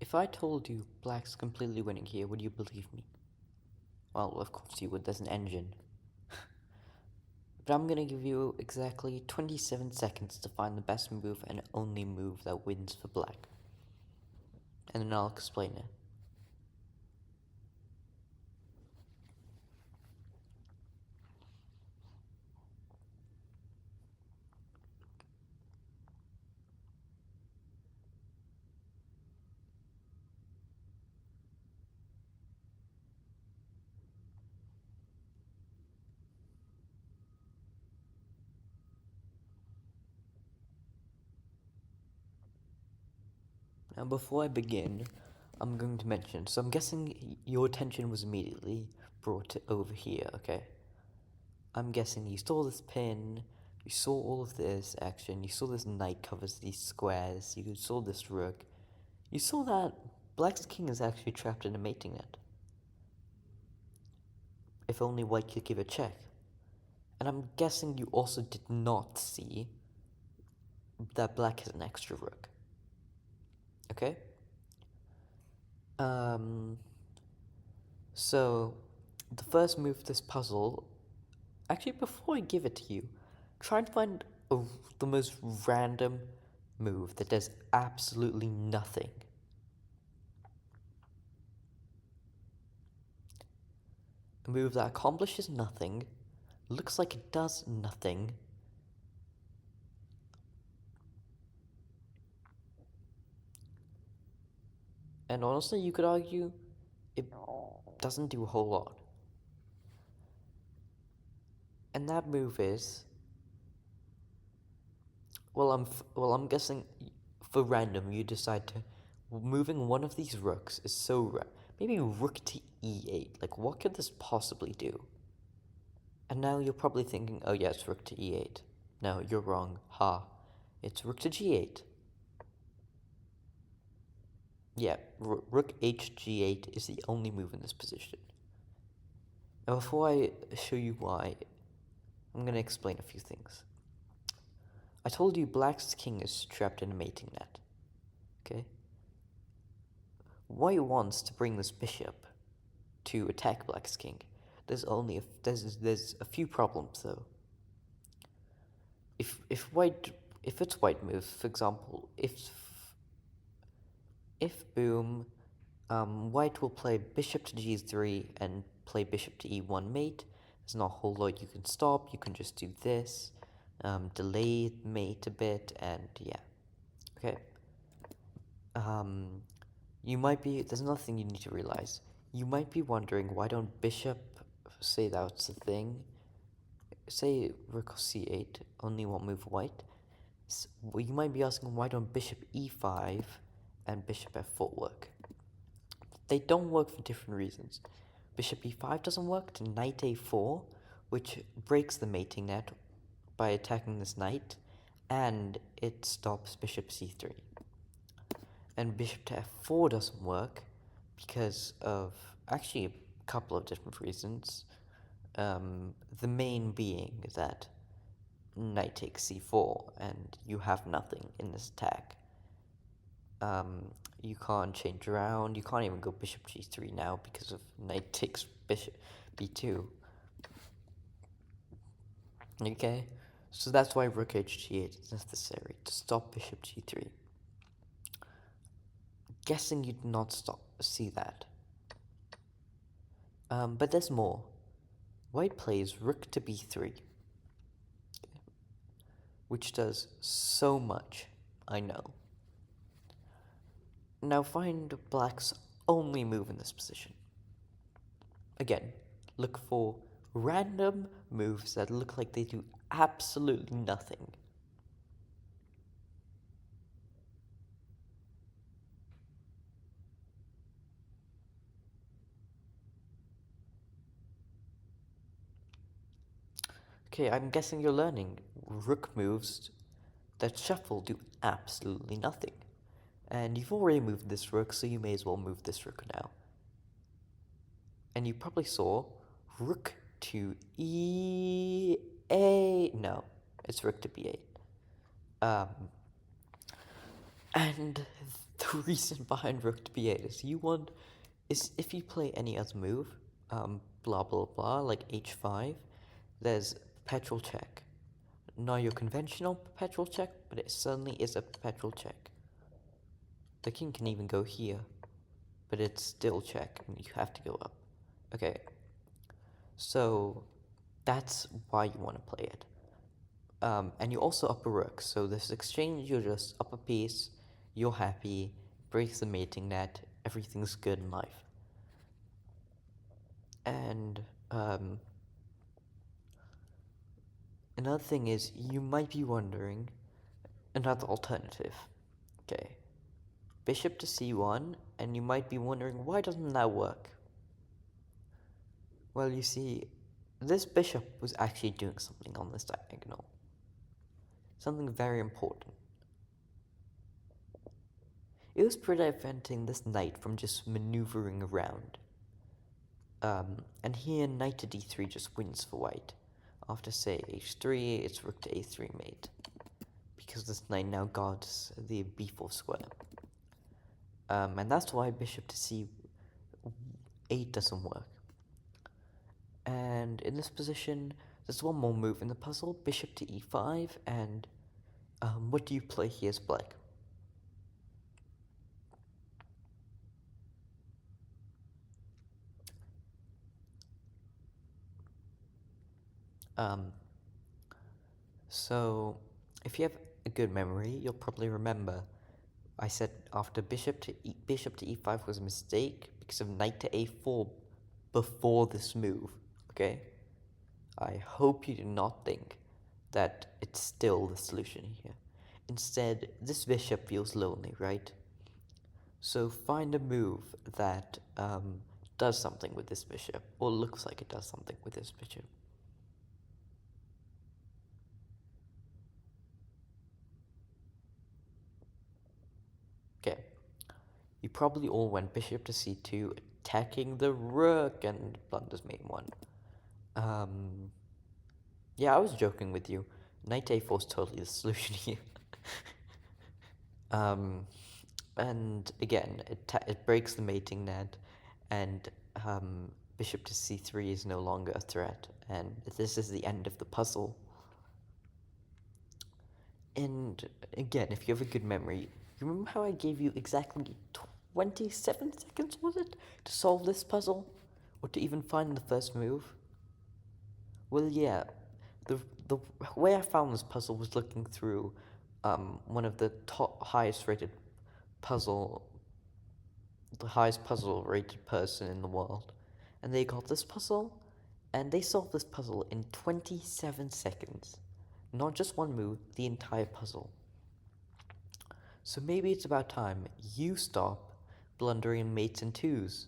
If I told you black's completely winning here, would you believe me? Well, of course you would, there's an engine. But I'm gonna give you exactly 27 seconds to find the best move and only move that wins for black. And then I'll explain it. Now before I begin, I'm going to mention, so I'm guessing your attention was immediately brought over here, okay? I'm guessing you saw this pin, you saw all of this action, you saw this knight covers these squares, you saw this rook, you saw that black's king is actually trapped in a mating net. If only white could give a check. And I'm guessing you also did not see that black has an extra rook. Okay? So, the first move of this puzzle, actually before I give it to you, try and find the most random move that does absolutely nothing. A move that accomplishes nothing, looks like it does nothing, and honestly you could argue it doesn't do a whole lot. And that move is, I'm guessing for random you decide to, moving one of these rooks is so maybe rook to e8, like what could this possibly do? And now you're probably thinking, oh yeah, it's rook to e8. No, you're wrong, ha. It's rook to g8. Yeah, rook hg8 is the only move in this position. Now before I show you why, I'm going to explain a few things. I told you black's king is trapped in a mating net, okay? White wants to bring this bishop to attack black's king. There's a few problems though. If it's white moves, for example, if boom, white will play bishop to g3 and play bishop to e1 mate. There's not a whole lot you can stop. You can just do this, delay mate a bit, and yeah, okay. There's another thing you need to realize. You might be wondering, why don't bishop, say that's the thing, say rook c8, only one move white. Well, you might be asking, why don't bishop e5 and bishop f4 work? They don't work for different reasons. Bishop e5 doesn't work to knight a4, which breaks the mating net by attacking this knight, and it stops bishop c3. And bishop to f4 doesn't work because of actually a couple of different reasons. The main being that knight takes c4 and you have nothing in this attack. You can't change around, you can't even go bishop g3 now because of knight takes bishop b2. Okay, so that's why rook hg8 is necessary, to stop bishop g3. Guessing you'd not see that. But there's more. White plays rook to b3, which does so much, I know. Now find black's only move in this position. Again, look for random moves that look like they do absolutely nothing. Okay, I'm guessing you're learning. Rook moves that shuffle do absolutely nothing. And you've already moved this rook, so you may as well move this rook now. And you probably saw rook to e8. No, it's rook to b8. And the reason behind rook to b8 is if you play any other move, blah blah blah, like h5, there's perpetual check. Not your conventional perpetual check, but it certainly is a perpetual check. The king can even go here, but it's still check, and you have to go up. Okay, so that's why you want to play it. And you also up a rook, so this exchange, you're just up a piece, you're happy, breaks the mating net, everything's good in life. And another thing is, you might be wondering another alternative. Okay, bishop to c1, and you might be wondering, why doesn't that work? Well, you see, this bishop was actually doing something on this diagonal. Something very important. It was preventing this knight from just maneuvering around. And here, knight to d3 just wins for white. After, say, h3, it's rook to a3 mate, because this knight now guards the b4 square. And that's why bishop to c8 doesn't work. And in this position, there's one more move in the puzzle, bishop to e5, and what do you play here as black? So, if you have a good memory, you'll probably remember I said after bishop to e5 was a mistake because of knight to a4 before this move, okay? I hope you do not think that it's still the solution here. Instead, this bishop feels lonely, right? So find a move that does something with this bishop, or looks like it does something with this bishop. Okay, you probably all went bishop to c2, attacking the rook, and blunders mate 1. Yeah, I was joking with you. Knight a4 is totally the solution here. And again, it breaks the mating net, and bishop to c3 is no longer a threat, and this is the end of the puzzle. And again, if you have a good memory, you remember how I gave you exactly 27 seconds, was it, to solve this puzzle? Or to even find the first move? Well, yeah, the way I found this puzzle was looking through one of the highest rated puzzle, the highest puzzle rated person in the world. And they got this puzzle, and they solved this puzzle in 27 seconds. Not just one move, the entire puzzle. So maybe it's about time you stop blundering mates and twos.